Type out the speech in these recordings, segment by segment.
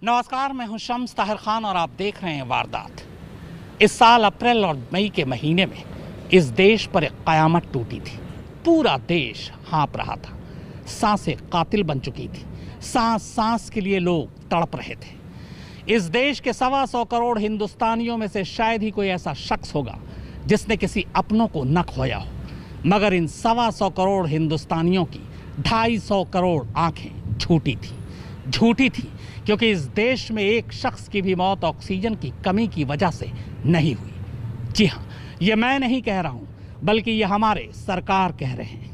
नमस्कार, मैं हूं शम्स ताहिर खान और आप देख रहे हैं वारदात। इस साल अप्रैल और मई के महीने में इस देश पर एक कयामत टूटी थी। पूरा देश हाँप रहा था, सांसें कातिल बन चुकी थी, सांस सांस के लिए लोग तड़प रहे थे। इस देश के 125 करोड़ हिंदुस्तानियों में से शायद ही कोई ऐसा शख्स होगा जिसने किसी अपनों को न खोया हो, मगर इन 125 करोड़ हिंदुस्तानियों की 250 करोड़ आंखें झूठी थी क्योंकि इस देश में एक शख्स की भी मौत ऑक्सीजन की कमी की वजह से नहीं हुई। जी हाँ, ये मैं नहीं कह रहा हूं, बल्कि ये हमारे सरकार कह रहे हैं।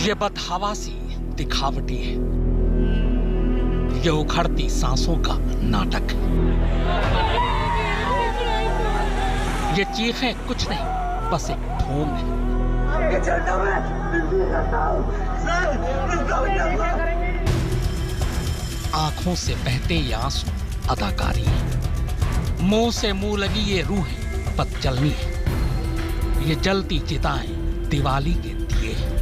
ये बदहवासी दिखावटी है, ये उखड़ती सांसों का नाटक है। ये चीखें कुछ नहीं, बस एक ढोंग है। आंखों से बहते ये आंसू अदाकारी है, मुंह से मुंह लगी ये रूहें बदचलनी है। ये जलती चिताएं दिवाली के दिए हैं,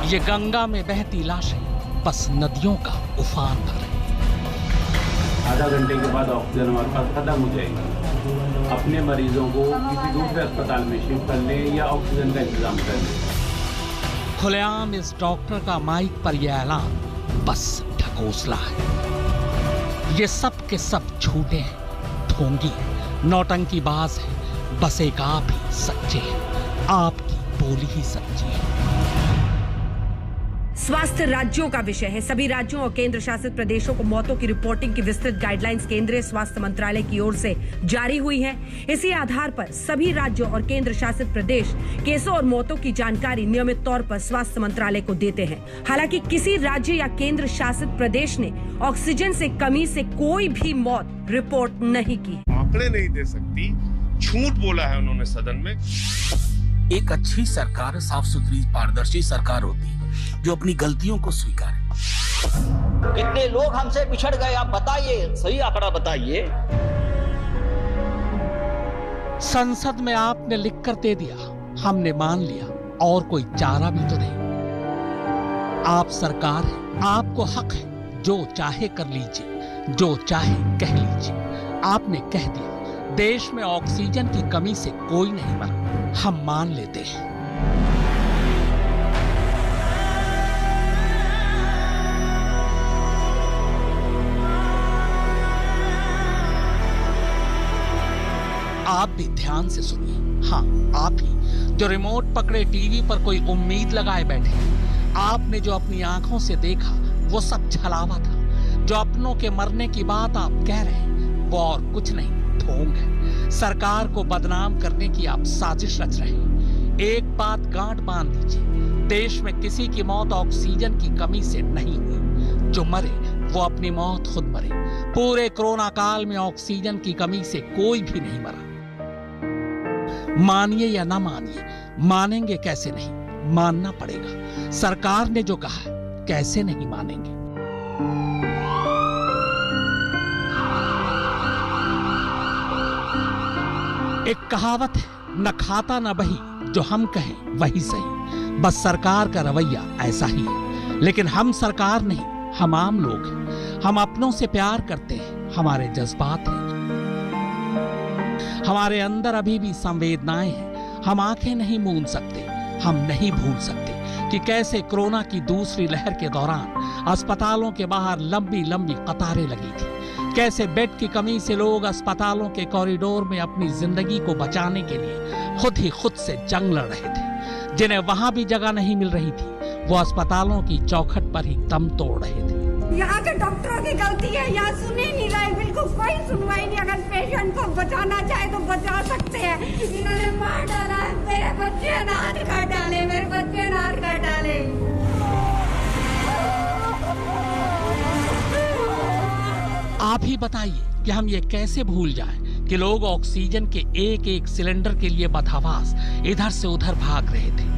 ये गंगा में बहती लाशें बस नदियों का उफान भर है। आधा घंटे के बाद ऑक्सीजन हमारे पास खत्म हो जाएगी। अपने मरीजों को किसी दूसरे अस्पताल में शिफ्ट कर ले या ऑक्सीजन का इंतजाम कर ले। खुलेआम इस डॉक्टर का माइक पर यह ऐलान बस ढकोसला है। ये सब के सब झूठे हैं, ढोंगी हैं, नौटंकीबाज हैं। बस एक आप ही सच्चे हैं, आपकी बोली ही सच्ची है। स्वास्थ्य राज्यों का विषय है। सभी राज्यों और केंद्र शासित प्रदेशों को मौतों की रिपोर्टिंग की विस्तृत गाइडलाइंस केंद्रीय स्वास्थ्य मंत्रालय की ओर से जारी हुई है। इसी आधार पर सभी राज्यों और केंद्र शासित प्रदेश केसों और मौतों की जानकारी नियमित तौर पर स्वास्थ्य मंत्रालय को देते हैं। हालांकि किसी राज्य या केंद्र शासित प्रदेश ने ऑक्सीजन से कमी से कोई भी मौत रिपोर्ट नहीं की। आंकड़े नहीं दे सकती, झूठ बोला है उन्होंने सदन में। एक अच्छी सरकार साफ सुथरी पारदर्शी सरकार होती है जो अपनी गलतियों को स्वीकारे। कितने लोग हमसे बिछड़ गए, आप बताइए, सही आंकड़ा बताइए। संसद में आपने लिख कर दे दिया, हमने मान लिया, और कोई चारा भी तो नहीं। आप सरकार है, आपको हक है, जो चाहे कर लीजिए, जो चाहे कह लीजिए। आपने कह दिया देश में ऑक्सीजन की कमी से कोई नहीं मरा, हम मान लेते हैं। आप भी ध्यान से सुनिए। हाँ, आप ही जो रिमोट पकड़े टीवी पर कोई उम्मीद लगाए बैठे। आपने जो अपनी आंखों से देखा वो सब छलावा था। जो अपनों के मरने की बात आप कह रहे हैं वो और कुछ नहीं, ढोंग है। सरकार को बदनाम करने की आप साजिश रच रहे हैं। एक बात गांठ बांध दीजिए, देश में किसी की मौत ऑक्सीजन की कमी से नहीं हुई। जो मरे वो अपनी मौत खुद मरे। पूरे कोरोना काल में ऑक्सीजन की कमी से कोई भी नहीं मरा। मानिए या ना मानिए, मानेंगे कैसे नहीं, मानना पड़ेगा। सरकार ने जो कहा है, कैसे नहीं मानेंगे। एक कहावत है, न खाता न बही, जो हम कहें वही सही। बस सरकार का रवैया ऐसा ही है। लेकिन हम सरकार नहीं, हम आम लोग हैं। हम अपनों से प्यार करते हैं, हमारे जज्बात हैं, हमारे अंदर अभी भी संवेदनाएं हैं। हम आंखें नहीं मूंद सकते, हम नहीं भूल सकते कि कैसे कोरोना की दूसरी लहर के दौरान अस्पतालों के बाहर लंबी लंबी कतारें लगी थी। कैसे बेड की कमी से लोग अस्पतालों के कॉरिडोर में अपनी जिंदगी को बचाने के लिए खुद से जंग लड़ रहे थे। जिन्हें वहां भी जगह नहीं मिल रही थी, वो अस्पतालों की चौखट पर ही दम तोड़ रहे थे। यहाँ के डॉक्टरों की गलती है, यहाँ सुन ही नहीं रहे, बिल्कुल कोई सुनवाई नहीं। अगर पेशेंट को बचाना चाहे तो बचा सकते हैं। इन्होंने मार डाला, मेरे बच्चे हाथ काट डाले, मेरे बच्चे हाथ काट डाले। आप ही बताइए कि हम ये कैसे भूल जाएं कि लोग ऑक्सीजन के एक एक सिलेंडर के लिए बदहवास इधर से उधर भाग रहे थे।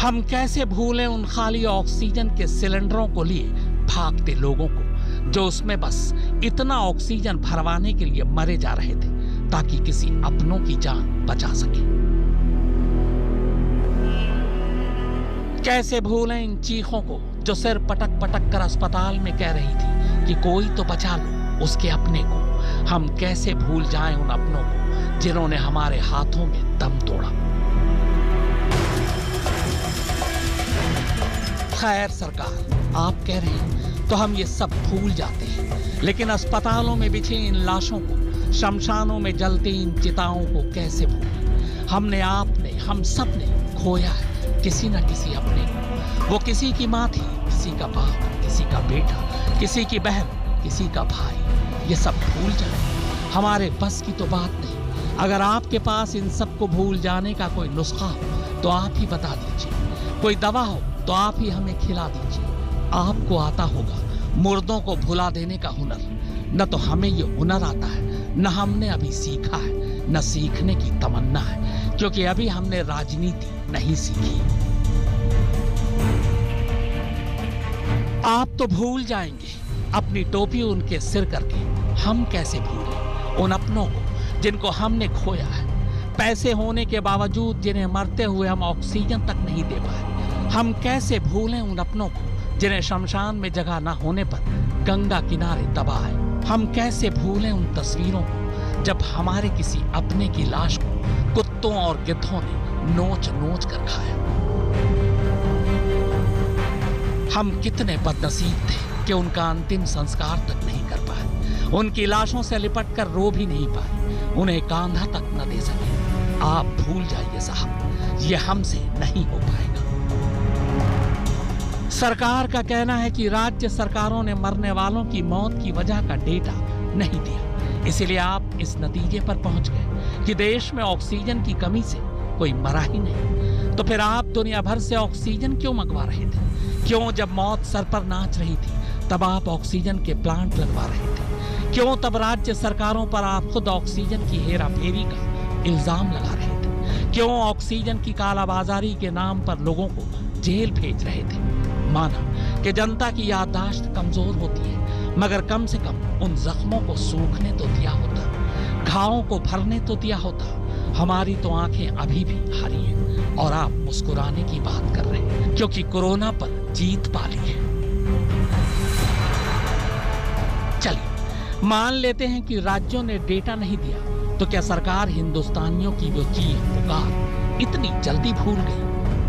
हम कैसे भूलें उन खाली ऑक्सीजन के सिलेंडरों को लिए भागते लोगों को, जो उसमें बस इतना ऑक्सीजन भरवाने के लिए मरे जा रहे थे ताकि किसी अपनों की जान बचा सके। कैसे भूलें इन चीखों को जो सिर पटक पटक कर अस्पताल में कह रही थी कि कोई तो बचा लो उसके अपने को। हम कैसे भूल जाएं उन अपनों को जिन्होंने हमारे हाथों में दम तोड़ा। खैर सरकार, आप कह रहे हैं तो हम ये सब भूल जाते हैं, लेकिन अस्पतालों में बिछे इन लाशों को, शमशानों में जलते इन चिताओं को कैसे भूलें। हमने, आपने, हम सब ने खोया है किसी न किसी अपने को। वो किसी की माँ थी, किसी का बाप, किसी का बेटा, किसी की बहन, किसी का भाई। ये सब भूल जाए हमारे बस की तो बात नहीं। अगर आपके पास इन सब को भूल जाने का कोई नुस्खा हो तो आप ही बता दीजिए। कोई दवा हो तो आप ही हमें खिला दीजिए। आपको आता होगा मुर्दों को भुला देने का हुनर। न तो हमें ये हुनर आता है, न हमने अभी सीखा है, न सीखने की तमन्ना है, क्योंकि अभी हमने राजनीति नहीं सीखी। आप तो भूल जाएंगे अपनी टोपी उनके सिर करके। हम कैसे भूलें उन अपनों को जिनको हमने खोया है। पैसे होने के बावजूद जिन्हें मरते हुए हम ऑक्सीजन तक नहीं दे पाए। हम कैसे भूलें उन अपनों को जिन्हें शमशान में जगह न होने पर गंगा किनारे दबाए। हम कैसे भूलें उन तस्वीरों को जब हमारे किसी अपने की लाश को कुत्तों और गिद्धों ने नोच नोच कर खाया। हम कितने बदनसीब थे कि उनका अंतिम संस्कार तक नहीं कर पाए, उनकी लाशों से लिपट कर रो भी नहीं पाए, उन्हें कांधा तक न दे सके। आप भूल जाइए साहब, ये हमसे नहीं हो पाएगा। सरकार का कहना है कि राज्य सरकारों ने मरने वालों की मौत की वजह का डेटा नहीं दिया, इसीलिए आप इस नतीजे पर पहुंच गए कि देश में ऑक्सीजन की कमी से कोई मरा ही नहीं। तो फिर आप दुनिया भर से ऑक्सीजन क्यों मंगवा रहे थे? क्यों जब मौत सर पर नाच रही थी तब आप ऑक्सीजन के प्लांट लगवा रहे थे? क्यों तब राज्य सरकारों पर आप खुद ऑक्सीजन की हेराफेरी का इल्जाम लगा रहे थे? क्यों ऑक्सीजन की कालाबाजारी के नाम पर लोगों को जेल भेज रहे थे? माना कि जनता की याददाश्त कमजोर होती है, मगर कम से कम उन जख्मों को सूखने तो दिया होता, घावों को भरने तो दिया होता। हमारी तो आंखें अभी भी हरी हैं और आप मुस्कुराने की बात कर रहे हैं क्योंकि कोरोना पर जीत पा ली है। चलिए मान लेते हैं कि राज्यों ने डेटा नहीं दिया, तो क्या सरकार हिंदुस्तानियों की वो चीख पुकार इतनी जल्दी भूल गई?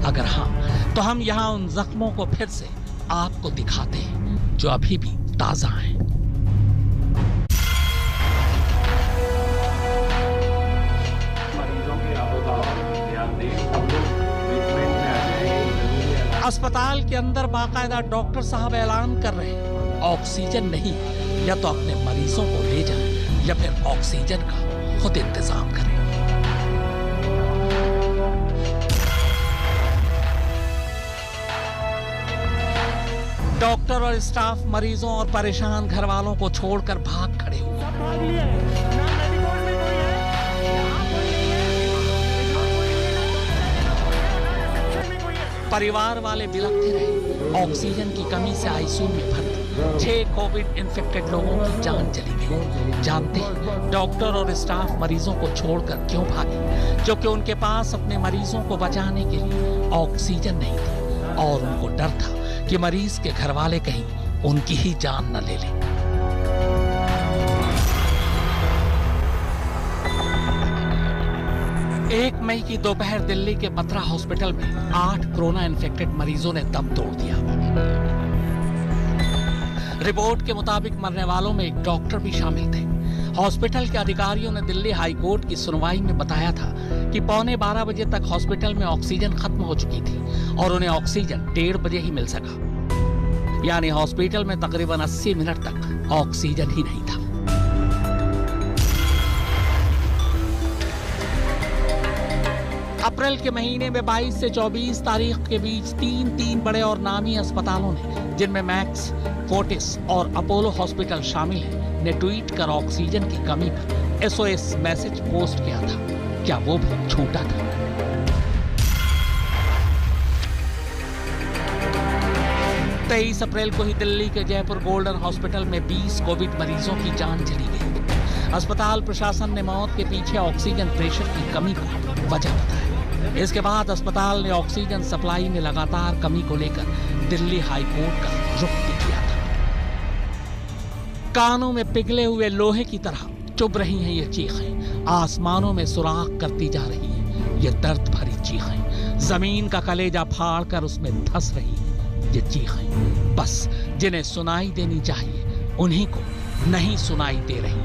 अगर हाँ, तो हम यहाँ उन जख्मों को फिर से आपको दिखाते हैं जो अभी भी ताजा हैं। अस्पताल के अंदर बाकायदा डॉक्टर साहब ऐलान कर रहे हैं ऑक्सीजन नहीं, या तो अपने मरीजों को ले जाएं या फिर ऑक्सीजन का खुद इंतजाम करें। डॉक्टर और स्टाफ मरीजों और परेशान घर वालों को छोड़कर भाग खड़े हुए। परिवार वाले बिलखते रहे। ऑक्सीजन की कमी से आईसीयू में भर्ती 6 कोविड इन्फेक्टेड लोगों की जान चली गई। जानते हैं डॉक्टर और स्टाफ मरीजों को छोड़कर क्यों भागे? क्योंकि उनके पास अपने मरीजों को बचाने के लिए ऑक्सीजन नहीं थी और उनको डर था कि मरीज के घर वाले कहीं उनकी ही जान न ले लें। 1 मई की दोपहर दिल्ली के बत्रा हॉस्पिटल में 8 कोरोना इन्फेक्टेड मरीजों ने दम तोड़ दिया। रिपोर्ट के मुताबिक मरने वालों में एक डॉक्टर भी शामिल थे। हॉस्पिटल के अधिकारियों ने दिल्ली हाई कोर्ट की सुनवाई में बताया था कि 11:15 बजे तक हॉस्पिटल में ऑक्सीजन खत्म हो चुकी थी और उन्हें ऑक्सीजन 1:30 बजे ही मिल सका। यानी हॉस्पिटल में तकरीबन 80 मिनट तक ऑक्सीजन ही नहीं था। अप्रैल के महीने में 22 से 24 तारीख के बीच 3 बड़े और नामी अस्पतालों ने, जिनमें मैक्स, फोर्टिस और अपोलो हॉस्पिटल शामिल हैं, ने ट्वीट कर ऑक्सीजन की कमी पर एसओएस मैसेज पोस्ट किया था। क्या वो भी झूठा था? 23 अप्रैल को ही दिल्ली के जयपुर गोल्डन हॉस्पिटल में 20 कोविड मरीजों की जान चली गई। अस्पताल प्रशासन ने मौत के पीछे ऑक्सीजन प्रेशर की कमी को वजह बताया। इसके बाद अस्पताल ने ऑक्सीजन सप्लाई में लगातार कमी को लेकर दिल्ली हाई कोर्ट का रुख भी किया था। कानों में पिघले हुए लोहे की तरह चुभ रही हैं ये चीखें, आसमानों में सुराख करती जा रही हैं ये दर्द भरी चीखें, जमीन का कलेजा फाड़ कर उसमें धंस रही हैं ये चीखें। बस जिन्हें सुनाई देनी चाहिए उन्हीं को नहीं सुनाई दे रही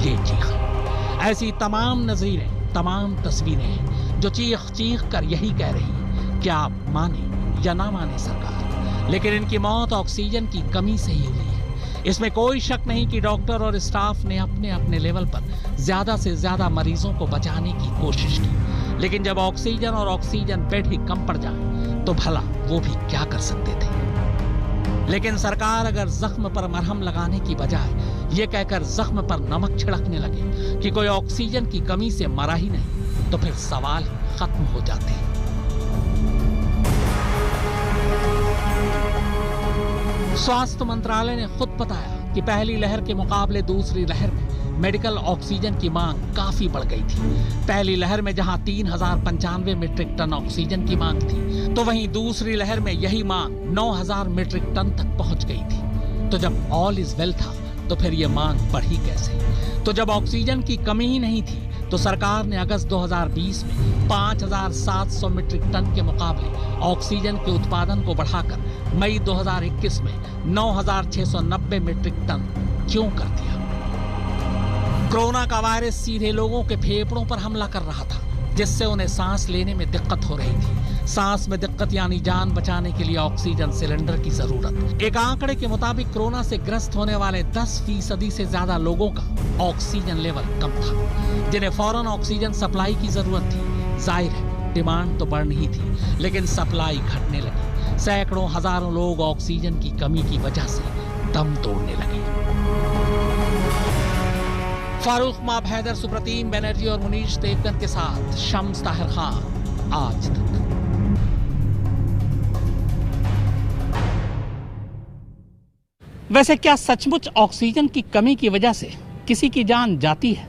ये चीखें। ऐसी तमाम नज़ीरें, तमाम तस्वीरें हैं जो चीख चीख कर यही कह रही हैं कि आप माने या ना माने सरकार, लेकिन इनकी मौत ऑक्सीजन की कमी से ही हुई है। इसमें कोई शक नहीं कि डॉक्टर और स्टाफ ने अपने अपने लेवल पर ज्यादा से ज्यादा मरीजों को बचाने की कोशिश की, लेकिन जब ऑक्सीजन और ऑक्सीजन बेड ही कम पड़ जाए तो भला वो भी क्या कर सकते थे। लेकिन सरकार अगर जख्म पर मरहम लगाने की बजाय ये कहकर जख्म पर नमक छिड़कने लगे कि कोई ऑक्सीजन की कमी से मरा ही नहीं, तो फिर सवाल खत्म हो जाते हैं। स्वास्थ्य मंत्रालय ने खुद बताया कि पहली लहर के मुकाबले दूसरी लहर में मेडिकल ऑक्सीजन की मांग काफी बढ़ गई थी। पहली लहर में जहां 3095 मीट्रिक टन ऑक्सीजन की मांग थी, तो वहीं दूसरी लहर में यही मांग 9000 मीट्रिक टन तक पहुंच गई थी। तो जब ऑल इज वेल था तो फिर यह मांग बढ़ी कैसे? तो जब ऑक्सीजन की कमी ही नहीं थी तो सरकार ने अगस्त 2020 में 5700 मीट्रिक टन के मुकाबले ऑक्सीजन के उत्पादन को बढ़ाकर मई 2021 में 9690 मीट्रिक टन क्यों कर दिया? कोरोना का वायरस सीधे लोगों के फेफड़ों पर हमला कर रहा था, जिससे उन्हें सांस लेने में दिक्कत हो रही थी। सांस में दिक्कत यानी जान बचाने के लिए ऑक्सीजन सिलेंडर की जरूरत। एक आंकड़े के मुताबिक कोरोना से ग्रस्त होने वाले 10% से ज्यादा लोगों का ऑक्सीजन लेवल कम था, जिन्हें फौरन ऑक्सीजन सप्लाई की जरूरत थी। जाहिर है डिमांड तो बढ़ रही थी, लेकिन सप्लाई घटने लगी। सैकड़ों हजारों लोग ऑक्सीजन की कमी की वजह से दम तोड़ने लगे। फारूक माब हैदर, सुप्रतीम बनर्जी और मुनीश देवगन के साथ शम्स ताहिर खान, आज तक। वैसे क्या सचमुच ऑक्सीजन की कमी की वजह से किसी की जान जाती है?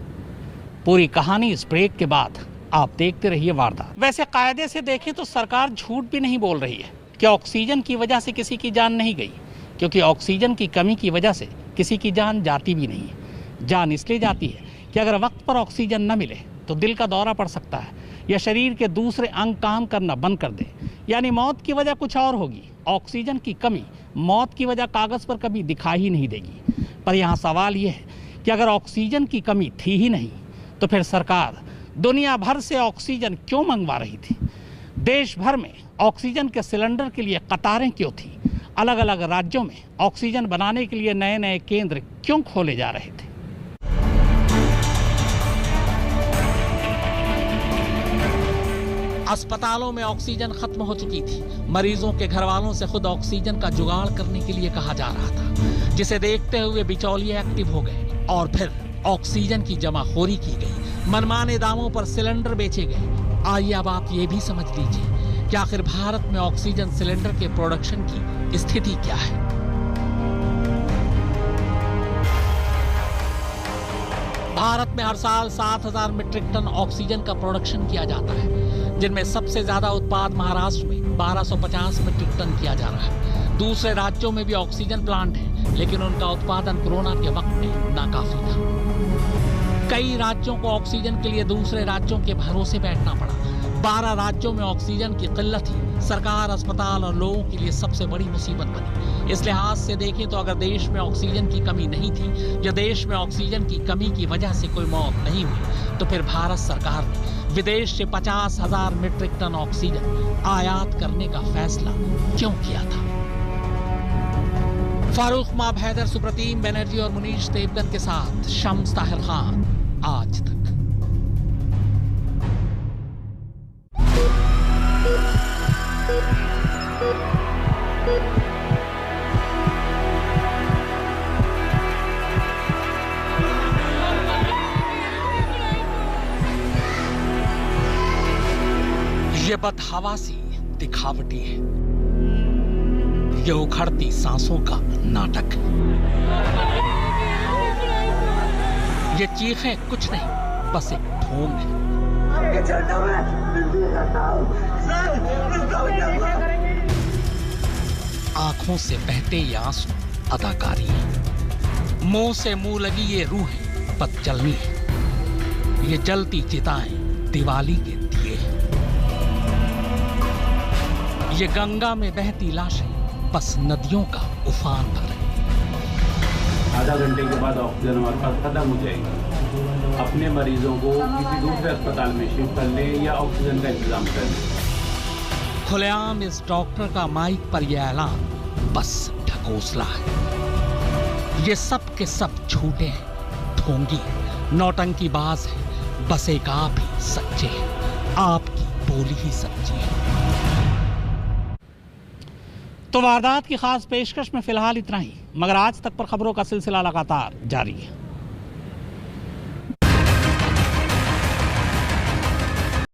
पूरी कहानी इस ब्रेक के बाद आप देखते रहिए वारदात। वैसे कायदे से देखें तो सरकार झूठ भी नहीं बोल रही है कि ऑक्सीजन की वजह से किसी की जान नहीं गई, क्योंकि ऑक्सीजन की कमी की वजह से किसी की जान जाती भी नहीं है। जान इसलिए जाती है कि अगर वक्त पर ऑक्सीजन न मिले तो दिल का दौरा पड़ सकता है या शरीर के दूसरे अंग काम करना बंद कर दे, यानी मौत की वजह कुछ और होगी। ऑक्सीजन की कमी मौत की वजह कागज पर कभी दिखाई ही नहीं देगी। पर यहाँ सवाल यह है कि अगर ऑक्सीजन की कमी थी ही नहीं तो फिर सरकार दुनिया भर से ऑक्सीजन क्यों मंगवा रही थी? देश भर में ऑक्सीजन के सिलेंडर के लिए कतारें क्यों थी? अलग अलग राज्यों में ऑक्सीजन बनाने के लिए नए नए केंद्र क्यों खोले जा रहे थे? अस्पतालों में ऑक्सीजन खत्म हो चुकी थी। मरीजों के घर वालों से खुद ऑक्सीजन का जुगाड़ करने के लिए कहा जा रहा था, जिसे देखते हुए बिचौलिए एक्टिव हो गए और फिर ऑक्सीजन की जमाखोरी की गई। मनमाने दामों पर सिलेंडर बेचे गए। आइए अब आप ये भी समझ लीजिए कि आखिर भारत में ऑक्सीजन सिलेंडर के प्रोडक्शन की स्थिति क्या है। भारत में हर साल 7000 मीट्रिक टन ऑक्सीजन का प्रोडक्शन किया जाता है, जिनमें सबसे ज्यादा उत्पाद महाराष्ट्र में 1250 मीट्रिक टन किया जा रहा है। दूसरे राज्यों में भी ऑक्सीजन प्लांट हैं, लेकिन उनका उत्पादन कोरोना के वक्त में नाकाफी था। कई राज्यों को ऑक्सीजन के लिए दूसरे राज्यों के भरोसे बैठना पड़ा। 12 राज्यों में ऑक्सीजन की किल्लत ही सरकार, अस्पताल और लोगों के लिए सबसे बड़ी मुसीबत बनी। इस लिहाज से देखें तो अगर देश में ऑक्सीजन की कमी नहीं थी या देश में ऑक्सीजन की कमी की वजह से कोई मौत नहीं हुई, तो फिर भारत सरकार ने विदेश से 50,000 मीट्रिक टन ऑक्सीजन आयात करने का फैसला क्यों किया था? फारूक माब हैदर, सुप्रतीम बनर्जी और मुनीश देवगन के साथ शम्स ताहिर खान, आज तक। ये बदहवासी दिखावटी है, ये उखड़ती सांसों का नाटक है। ये चीखें कुछ नहीं, बस एक ढोंग है। आंखों से बहते ये आंसू अदाकारी है, मुंह से मुंह लगी ये रूहें बस जलनी है। ये जलती चिताएं दिवाली के दिए हैं। ये गंगा में बहती लाशें बस नदियों का उफान भर है। आधा घंटे के बाद ऑक्सीजन हमारे पास खत्म हो जाएगी। अपने मरीजों को किसी दूसरे अस्पताल में शिफ्ट कर लें या ऑक्सीजन का इंतजाम कर लें। खुलेआम इस डॉक्टर का माइक पर यह ऐलान बस ढकोसला है। ये सब के सब झूठे हैं, ढोंगी हैं, नौटंकीबाज हैं। बस एक आप ही सच्चे हैं, आपकी बोली ही सच्ची है। तो वारदात की खास पेशकश में फिलहाल इतना ही, मगर आज तक पर खबरों का सिलसिला लगातार जारी है।